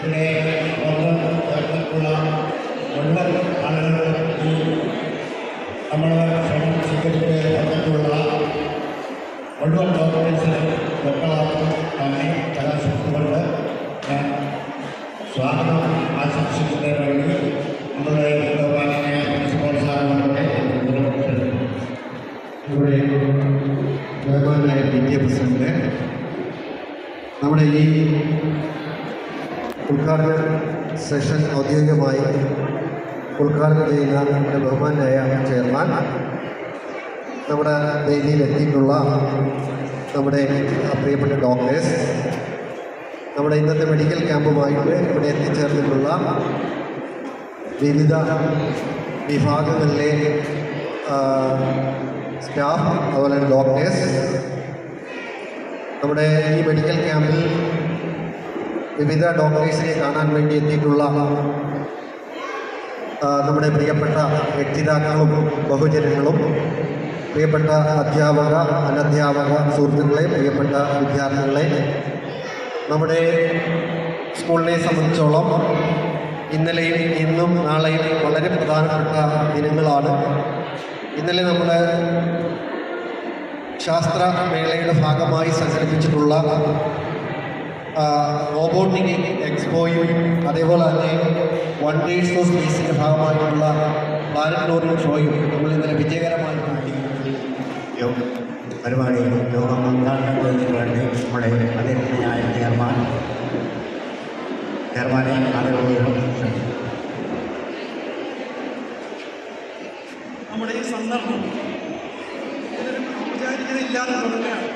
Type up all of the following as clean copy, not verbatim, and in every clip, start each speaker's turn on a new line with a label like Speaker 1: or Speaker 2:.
Speaker 1: ഇവിടെ വന്ന് ചേർന്നിട്ടുള്ള മുഴുവൻ ആളുകളും ഈ നമ്മൾ ക്ഷണം സ്വീകരിച്ച് വന്നിട്ടുള്ള മുഴുവൻ ഡോക്ടേഴ്സിന് എല്ലാവർക്കും തന്നെ കലാശിച്ചുകൊണ്ട് ഞാൻ സ്വാഗതം ആശംസിക്കുന്നതിന് വേണ്ടി നമ്മുടെ ബഹുമാനമായ പ്രിൻസിപ്പൽ സാറിനോടെ ഇവിടെ ബഹുമാനായ PTA പ്രസിഡന്റ് നമ്മുടെ ഈ ഉദ്ഘാടന സെഷൻ ഔദ്യോഗികമായി ഉദ്ഘാടനം ചെയ്യുന്ന നമ്മുടെ ബഹുമാനായ ചെയർമാൻ, നമ്മുടെ വേദിയിലെത്തിയിട്ടുള്ള നമ്മുടെ പ്രിയപ്പെട്ട ഡോക്ടേഴ്സ്, നമ്മുടെ ഇന്നത്തെ മെഡിക്കൽ ക്യാമ്പുമായിട്ട് ഇവിടെ എത്തിച്ചേർന്നിട്ടുള്ള വിവിധ വിഭാഗങ്ങളിലെ സ്റ്റാഫ്, അതുപോലെ ഡോക്ടേഴ്സ്, നമ്മുടെ ഈ മെഡിക്കൽ ക്യാമ്പിൽ വിവിധ ഡോക്ടേഴ്സിനെ കാണാൻ വേണ്ടി എത്തിയിട്ടുള്ള നമ്മുടെ പ്രിയപ്പെട്ട രക്ഷിതാക്കളും ബഹുജനങ്ങളും, പ്രിയപ്പെട്ട അധ്യാപക അനധ്യാപക സുഹൃത്തുക്കളെ, പ്രിയപ്പെട്ട വിദ്യാർത്ഥികളെ, നമ്മുടെ സ്കൂളിനെ സംബന്ധിച്ചോളം ഇന്നലെയും ഇന്നും നാളെയും വളരെ പ്രധാനപ്പെട്ട ദിനങ്ങളാണ്. ഇന്നലെ നമ്മൾ ശാസ്ത്രമേളയുടെ ഭാഗമായി സംഘടിപ്പിച്ചിട്ടുള്ള റോബോട്ടിക് എക്സ്പോയും അതേപോലെ തന്നെ വണ്ടേഴ്സ് ഓഫ് സ്പേസിൻ്റെ ഭാഗമായിട്ടുള്ള പ്ലാനറ്റോറിയം ഷോയും നമ്മൾ ഇന്നലെ വിജയകരമായി
Speaker 2: പരിപാടി ലോകം ഉദ്ഘാടനം ചെയ്യുന്നതിന് വേണ്ടി നമ്മുടെ അദ്ദേഹത്തിനായ ചെയർമാനെ ആദരവോടും
Speaker 3: നമ്മുടെ ഈ സന്ദർഭം ഇതിനൊരു ഔപചാരികതയില്ലാതെ തുടങ്ങുകയാണ്.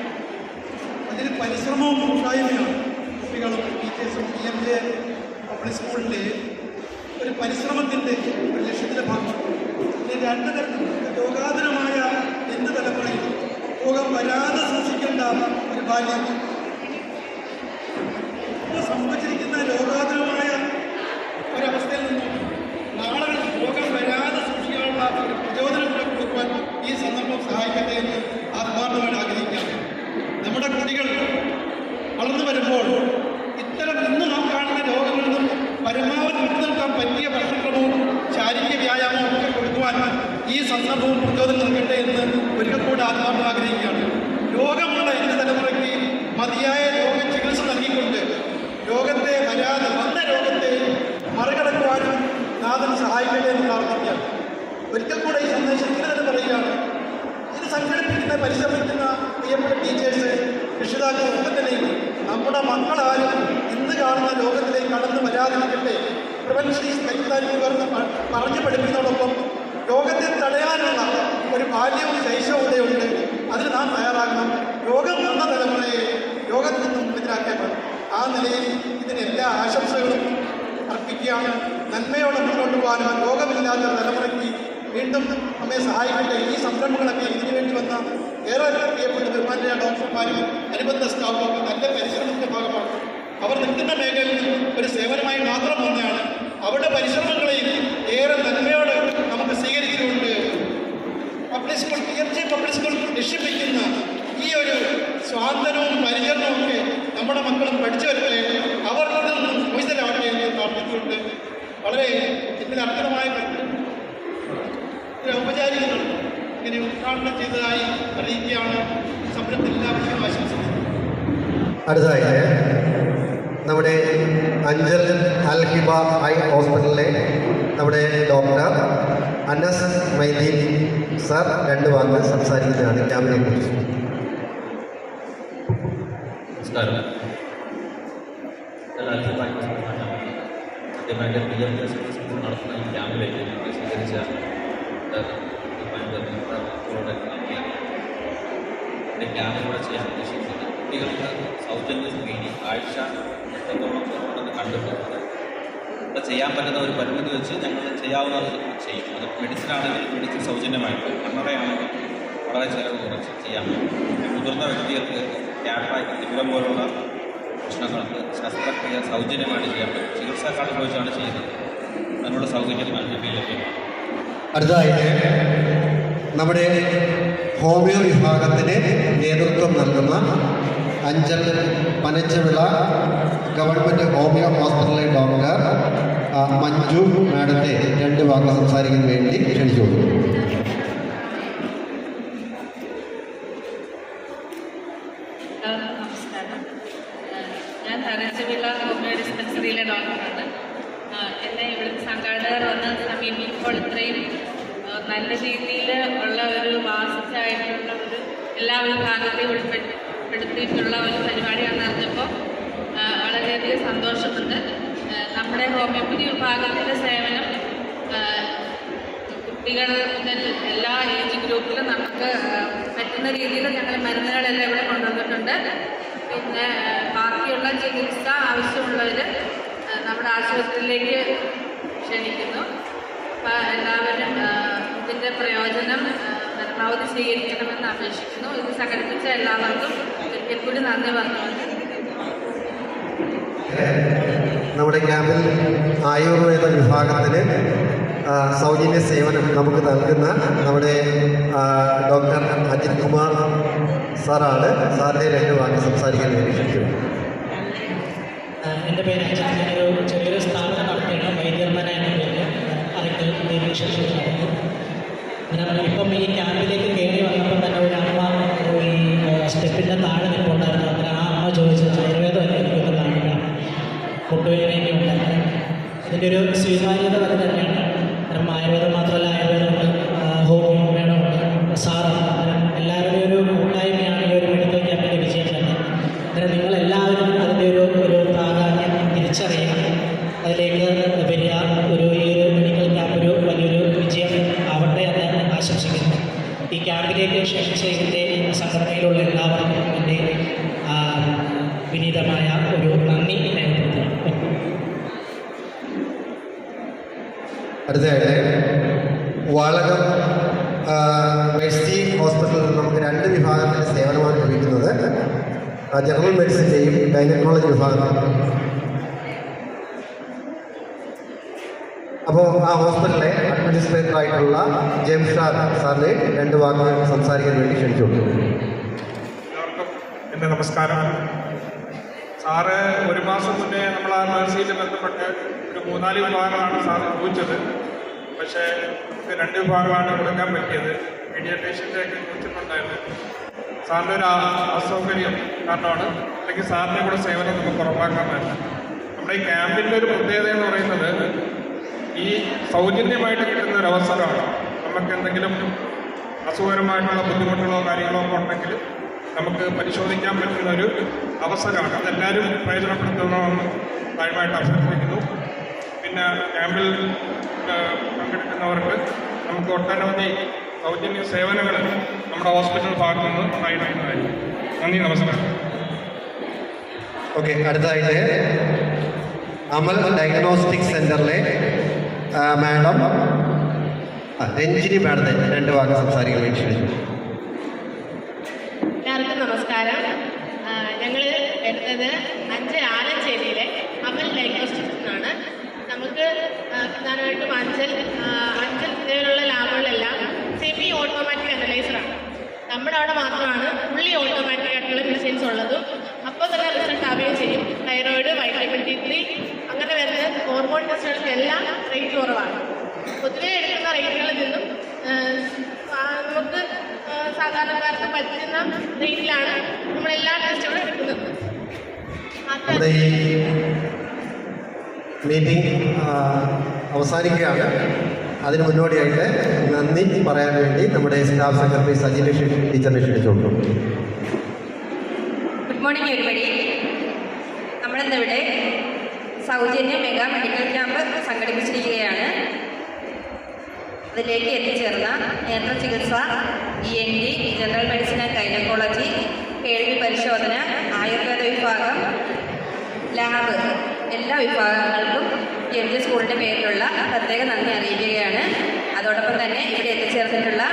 Speaker 3: അതിന് പരിശ്രമവും കൂട്ടായ്മയാണ്. കുട്ടികളും ടീച്ചേഴ്സും PMJ പബ്ലിക് സ്കൂളിൻ്റെ ഒരു പരിശ്രമത്തിൻ്റെ ഒരു ലക്ഷ്യത്തിൻ്റെ ഭാഗമാണ്. ഇതിന് രണ്ട് തരത്തിലുള്ള രോഗാതുരമായ എന്ത് തലമുറയിൽ രോഗം വരാതെ സൂക്ഷിക്കേണ്ട ഒരു ബാല്യം, ഇപ്പോൾ സംഭവിച്ചിരിക്കുന്ന രോഗാതുരമായ ഒരവസ്ഥയിൽ നിന്നും നാളെ രോഗം വരാതെ സൂക്ഷിക്കാനുള്ള ഒരു പ്രചോദനം കൊടുക്കുവാൻ ഈ സന്ദർഭം സഹായിക്കട്ടെ എന്ന് ആത്മാർത്ഥമായി ആഗ്രഹിക്കാം. നമ്മുടെ കുട്ടികൾ വളർന്നു വരുമ്പോൾ ഇത്തരം ഇന്ന് നാം കാണുന്ന രോഗങ്ങളിൽ നിന്നും പരമാവധി വിട്ടു നിൽക്കാൻ പറ്റിയ ഭക്ഷണക്രമവും ശാരീരിക വ്യായാമവും ഒക്കെ കൊടുക്കുവാൻ ഈ സന്ദർഭവും പ്രചോദനം നൽകട്ടെ എന്ന് ഒരിക്കൽ കൂടെ ആത്മാർത്ഥം ആഗ്രഹിക്കുകയാണ്. രോഗമുള്ള എൻ്റെ തലമുറയ്ക്ക് മതിയായ രോഗചികിത്സ നൽകിക്കൊണ്ട് രോഗത്തെ വരാതെ വന്ന രോഗത്തെ മറികടക്കുവാനും നാഥൻ സഹായിക്കട്ടെ എന്ന് പ്രാർത്ഥിക്കുകയാണ്. ഒരിക്കൽ കൂടെ ഈ സന്ദേശം ഇങ്ങനെ തന്നെ പറയുകയാണ്. ഇത് സംഘടിപ്പിക്കുന്ന പരിശ്രമിക്കുന്ന പ്രിയപ്പെട്ട ടീച്ചേഴ്സ്, രക്ഷിതാക്കൾ ഒക്കെ തന്നെയും നമ്മുടെ മക്കളാരും ഇന്ന് കാണുന്ന ലോകത്തിലേക്ക് കടന്നു വരാതിരിക്കട്ടെ. പ്രിവെൻഷൻ ഈസ് ബെറ്റർ പറഞ്ഞു പഠിപ്പിക്കുന്നതോടൊപ്പം രോഗത്തെ തടയാനുള്ള ഒരു ബാല്യവും ശൈശവവും ഇവിടെയുണ്ട്. അതിന് നാം തയ്യാറാകണം. രോഗം വന്ന തലമുറയെ രോഗത്തിൽ നിന്നും എതിരാക്കേണ്ടത്. ആ നിലയിൽ ഇതിന് എല്ലാ ആശംസകളും അർപ്പിക്കുകയാണ്. നന്മയോടെ മുന്നോട്ട് പോകാനും രോഗമില്ലാത്ത തലമുറയ്ക്ക് വീണ്ടും നമ്മെ സഹായിക്കട്ടെ. ഈ സംരംഭങ്ങളൊക്കെ ഇതിനു വേണ്ടി വന്ന ഏറെ പ്രിയപ്പെട്ട ബഹുമാന്യ ഡോക്ടർമാരും അനുബന്ധ സ്റ്റാഫും ഒക്കെ നല്ല പരിശ്രമത്തിൻ്റെ ഭാഗമാണ്. അവർ നിൽക്കുന്ന മേഖലയിൽ ഒരു സേവനമായി മാത്രം വന്നതാണ്. അവരുടെ പരിശ്രമങ്ങളെയും ഏറെ നന്മയോടെ നമുക്ക് സ്വീകരിച്ചുകൊണ്ട് public school PMJ public school രക്ഷിപ്പിക്കുന്ന ഈ ഒരു സ്വാതന്ത്ര്യവും പരിചരണവും ഒക്കെ നമ്മുടെ മക്കളും പഠിച്ചു വരട്ടെ. അവർ അതിൽ നിന്നും മോചിതരാകട്ടെ എന്ന് പ്രാർത്ഥിച്ചുകൊണ്ട് വളരെ ഇതിന് അർത്ഥമായ ഒരു ഔപചാരികതകൾ ഇങ്ങനെ ഉദ്ഘാടനം ചെയ്തതായി അറിയിക്കുകയാണ്. സംരംഭത്തിൽ എല്ലാവരും ആശംസിക്കുന്നു.
Speaker 4: അടുത്തതായി നമ്മുടെ അഞ്ചൽ അൽ ഹിബ ഐ ഹോസ്പിറ്റലിലെ നമ്മുടെ ഡോക്ടർ അനസ് മൈദീൻ സർ രണ്ട് വാക്ക് സംസാരിക്കുന്നതാണ് ക്യാമ്പിനെ കുറിച്ച്.
Speaker 5: നമസ്കാരം. ആദ്യമായിട്ട് PMJ സ്കൂൾ നടത്തുന്ന ഈ ക്യാമ്പിലേക്ക് സ്വീകരിച്ച എൻ്റെ ക്യാമ്പിലൂടെ ചെയ്യാൻ ഉദ്ദേശിക്കുന്നത് കുട്ടികൾക്ക് സൗജന്യ സ്ക്രീനിങ് ആഴ്ച എത്രത്തോളം കുറവുണ്ടെന്ന് കണ്ടിട്ടുണ്ട്. ഇവിടെ ചെയ്യാൻ പറ്റുന്ന ഒരു പരിമിതി വെച്ച് ഞങ്ങൾ ചെയ്യാവുന്നത് ചെയ്യും. അത് മെഡിസിൻ ആണെങ്കിൽ മെഡിസിൻ സൗജന്യമായിട്ട്, കണ്ണടയാണെങ്കിൽ വളരെ ചിലവ് കുറച്ച് ചെയ്യാൻ പറ്റും. മുതിർന്ന വ്യക്തികൾക്ക് ക്യാൻസർ, തിമിരം പോലുള്ള പ്രശ്നങ്ങൾക്ക് ശസ്ത്രക്രിയ സൗജന്യമായിട്ട് ചെയ്യാൻ പറ്റും. ചികിത്സാ കാർഡ് ഉപയോഗിച്ചാണ് ചെയ്യുന്നത്. അതിനുള്ള സൗകര്യം ലഭ്യമാണ്.
Speaker 4: അടുത്തതായിട്ട് നമ്മുടെ ഹോമിയോ വിഭാഗത്തിന് നേതൃത്വം നൽകുന്ന അഞ്ചൽ
Speaker 1: പനച്ചവിള ഗവൺമെൻറ് ഹോമിയോ ഹോസ്പിറ്റലിലെ ഡോക്ടർ മഞ്ജു മാഡത്തെ 2 വാക്ക് സംസാരിക്കാൻ വേണ്ടി ക്ഷണിച്ചു കൊടുക്കുന്നു.
Speaker 6: നമസ്കാരം. ഞാൻ പനച്ചവിള ഹോമിയോ ഡിസ്പെൻസറിയിലെ ഡോക്ടറാണ്. എന്നെ ഇവിടുത്തെ സംഘാടകർ വന്ന് സമീപിക്കുമ്പോൾ ഇത്രയും നല്ല രീതിയിൽ ഉള്ള ഒരു വാസിച്ചായിട്ടുള്ള ഒരു എല്ലാ വിഭാഗത്തെയും ഉൾപ്പെടുത്തിയിട്ടുള്ള ഒരു പരിപാടിയാണെന്ന് അറിഞ്ഞപ്പോൾ വളരെയധികം സന്തോഷമുണ്ട്. നമ്മുടെ ഹോമിയോപ്പതി വിഭാഗത്തിൻ്റെ സേവനം കുട്ടികൾ മുതൽ എല്ലാ ഏജ് ഗ്രൂപ്പിലും നമുക്ക് പറ്റുന്ന രീതിയിൽ ഞങ്ങൾ മരുന്നുകളെല്ലാം ഇവിടെ കൊണ്ടുവന്നിട്ടുണ്ട്. പിന്നെ ബാക്കിയുള്ള ചികിത്സ ആവശ്യമുള്ളവർ നമ്മുടെ ആശുപത്രിയിലേക്ക് ക്ഷണിക്കുന്നു. അപ്പോൾ എല്ലാവരും ഇതിൻ്റെ പ്രയോജനം പരമാവധി സ്വീകരിക്കണമെന്ന് അപേക്ഷിക്കുന്നു. ഇത് സംഘടിപ്പിച്ച എല്ലാവർക്കും ഒരിക്കൽ കൂടി നന്ദി പറഞ്ഞുകൊണ്ട്
Speaker 4: നമ്മുടെ ക്യാമ്പിൽ ആയുർവേദ വിഭാഗത്തിന് സൗജന്യ സേവനം നമുക്ക് നൽകുന്ന നമ്മുടെ ഡോക്ടർ അജിത് കുമാർ സാറാണ്. സാറിനെ 2 വാക്ക് സംസാരിക്കാൻ വേണ്ടി ക്ഷണിക്കുന്നു.
Speaker 7: എൻ്റെ പേര് അജിത്. ഞാനൊരു ചെറിയൊരു സ്ഥാപനം നടത്തിയാണ്. വൈദ്യർമന എന്ന പേരിൽ അറിയിപ്പ് വിശേഷം നടന്നു. ഇപ്പം ഈ ക്യാമ്പിലേക്ക് കയറി വന്നപ്പോൾ തന്നെ ഒരു അമ്മ ഈ സ്റ്റെപ്പിൻ്റെ താഴെ നിൽപ്പുണ്ടായിരുന്നു. അങ്ങനെ ആ അമ്മ ചോദിച്ചത് ആയുർവേദം അല്ലേ എനിക്കൊന്ന് കാണിക്കണം, മുട്ടുവേദനയൊക്കെ ഉണ്ടായിരുന്നു. ഇതിൻ്റെ ഒരു സ്വീകാര്യത വരെ തന്നെയാണ്. കാരണം ആയുർവേദം മാത്രമല്ല, ആയുർവേദമുണ്ട്, ഹോമിയോ വേണമുണ്ട്, സാറുണ്ട്. എല്ലാവരുടെയും ഒരു കൂട്ടായ്മയാണ് ഈ ഒരു മെഡിക്കൽ ക്യാമ്പിൻ്റെ വിജയം തന്നെ. അന്നേരം നിങ്ങളെല്ലാവരും അതിൻ്റെ ഒരു പ്രാധാന്യം തിരിച്ചറിയുക, അതിലേക്ക് വരിക. ഈ ഒരു മെഡിക്കൽ ക്യാമ്പ് ഒരു വലിയൊരു വിജയം ആവട്ടെ എന്ന് ആശംസിക്കുന്നു. ഈ ക്യാമ്പിലേക്ക് ക്ഷണിച്ചതിൻ്റെ സംഘടനയിലുള്ള എല്ലാവർക്കും എൻ്റെ വിനീതമായ ഒരു നന്ദി രേഖപ്പെടുത്തുന്നു.
Speaker 4: അടുത്തതായിട്ട് വാളകം മെഴ്സി ഹോസ്പിറ്റലിൽ നമുക്ക് 2 വിഭാഗത്തിൻ്റെ സേവനമാണ് ലഭിക്കുന്നത്. ജനറൽ മെഡിസിൻ്റെയും ഗൈനക്കോളജി വിഭാഗം. അപ്പോൾ ആ ഹോസ്പിറ്റലിലെ അഡ്മിനിസ്ട്രേറ്റർ ആയിട്ടുള്ള ജെയിംസ് സാറിനെ 2 വാക്ക് സംസാരിക്കാൻ വേണ്ടി ക്ഷണിച്ചു കൊടുക്കുന്നു.
Speaker 8: എല്ലാവർക്കും എൻ്റെ നമസ്കാരം. സാറ് 1 മാസം മുന്നേ നമ്മൾ ആ മേഴ്സിയിൽ ബന്ധപ്പെട്ട് ഒരു 3-4 വിഭാഗങ്ങളാണ് സാറ് ചോദിച്ചത്. പക്ഷേ നമുക്ക് 2 വിഭാഗങ്ങളാണ് കൊടുക്കാൻ പറ്റിയത്. പീഡിയാട്രീഷ്യൻ്റെ ഒക്കെ ചോദിച്ചിട്ടുണ്ടായിരുന്നു. സാറിൻ്റെ ഒരു അസൗകര്യം കാരണമാണ്, അല്ലെങ്കിൽ സാറിൻ്റെ കൂടെ സേവനം നമുക്ക് ഉറപ്പാക്കാൻ പറ്റില്ല. നമ്മുടെ ഈ ക്യാമ്പിൻ്റെ ഒരു പ്രത്യേകത എന്ന് പറയുന്നത് ഈ സൗജന്യമായിട്ട് കിട്ടുന്ന ഒരു അവസരമാണ്. നമുക്ക് എന്തെങ്കിലും അസുഖകരമായിട്ടുള്ള ബുദ്ധിമുട്ടുകളോ കാര്യങ്ങളോ ഒക്കെ ഉണ്ടെങ്കിൽ നമുക്ക് പരിശോധിക്കാൻ പറ്റുന്ന ഒരു അവസരമാണ്. അതെല്ലാവരും പ്രയോജനപ്പെടുത്തണമെന്ന് കാര്യമായിട്ട് അഭ്യർത്ഥിക്കുന്നു. പിന്നെ ക്യാമ്പിൽ പങ്കെടുക്കുന്നവർക്ക് നമുക്ക് ഒട്ടനവധി സൗജന്യ സേവനങ്ങൾ നമ്മുടെ ഹോസ്പിറ്റൽ ഭാഗത്തു നിന്ന് ഉണ്ടായിരുന്നതായിരിക്കും. നന്ദി, നമസ്കാരം.
Speaker 4: ഓക്കെ, അടുത്തതായിട്ട് അമൽ ഡയഗ്നോസ്റ്റിക് സെൻറ്ററിലെ മാഡം രഞ്ജിനി മാഡത്തെ 2 വാക്ക് സംസാരിക്കാൻ വേണ്ടി ക്ഷണിച്ചു.
Speaker 9: എല്ലാവർക്കും നമസ്കാരം. ഞങ്ങൾ എടുത്തത് 5 ആലഞ്ചേരിയിലെ അമൽ ഡയഗ്നോസ്റ്റിക്സ് എന്നാണ്. നമുക്ക് പ്രധാനമായിട്ടും അഞ്ചൽ നിലവിലുള്ള ലാബുകളെല്ലാം സെമി ഓട്ടോമാറ്റിക് അനലൈസറാണ്. നമ്മുടെ അവിടെ മാത്രമാണ് ഫുള്ളി ഓട്ടോമാറ്റിക് ആയിട്ടുള്ള മെഷീൻസ് ഉള്ളതും അപ്പോൾ തന്നെ റിസൾട്ട് ആവുകയും ചെയ്യും. തൈറോയിഡ്, വൈറ്റമിൻ D3 അങ്ങനെ വരുന്ന ഹോർമോൺ ടെസ്റ്റുകൾക്കെല്ലാം റേറ്റ് കുറവാണ്. പൊതുവെ എടുക്കുന്ന റേറ്റുകളിൽ നിന്നും നമുക്ക് സാധാരണക്കാർക്ക് പറ്റുന്ന റേറ്റിലാണ് നമ്മളെല്ലാ ടെസ്റ്റുകളും എടുക്കുന്നത്.
Speaker 4: നമ്മുടെ ഈ മീറ്റിംഗ് അവസാനിക്കുകയാണ്. അതിന് മുന്നോടിയായിട്ട് നന്ദി പറയാൻ വേണ്ടി നമ്മുടെ സ്റ്റാഫ് സെക്രട്ടറി സജില ടീച്ചറിനെ ക്ഷണിച്ചുകൊണ്ടു.
Speaker 6: Good morning everybody. നമ്മളിന്നിവിടെ സൗജന്യ മെഗാ മെഡിക്കൽ ക്യാമ്പ് സംഘടിപ്പിച്ചിരിക്കുകയാണ്. അതിലേക്ക് എത്തിച്ചേർന്ന നേത്ര ചികിത്സ, ENT, general medicine and gynaecology, കേൾവി പരിശോധന, ആയുർവേദ വിഭാഗം, ലാബ് എല്ലാ വിഭാഗങ്ങൾക്കും MG സ്കൂളിൻ്റെ പേരിലുള്ള പ്രത്യേക നന്ദി അറിയിക്കുകയാണ്. അതോടൊപ്പം തന്നെ ഇവിടെ എത്തിച്ചേർന്നിട്ടുള്ള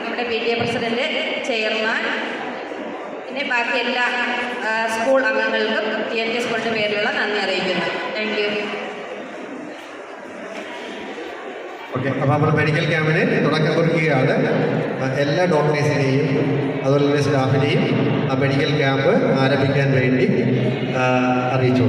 Speaker 6: നമ്മുടെ PTA പ്രസിഡന്റ്, ചെയർമാൻ, പിന്നെ ബാക്കി എല്ലാ സ്കൂൾ അംഗങ്ങൾക്കും TNT സ്കൂളിൻ്റെ പേരിലുള്ള നന്ദി അറിയിക്കുന്നു. Thank you.
Speaker 4: ഓക്കെ, അപ്പോൾ നമ്മൾ മെഡിക്കൽ ക്യാമ്പിന് തുടക്കം കുറിക്കുകയാണ്. എല്ലാ ഡോക്ടേഴ്സിനെയും അതുപോലെ തന്നെ സ്റ്റാഫിനെയും ആ മെഡിക്കൽ ക്യാമ്പ് ആരംഭിക്കാൻ വേണ്ടി അറിയിച്ചു.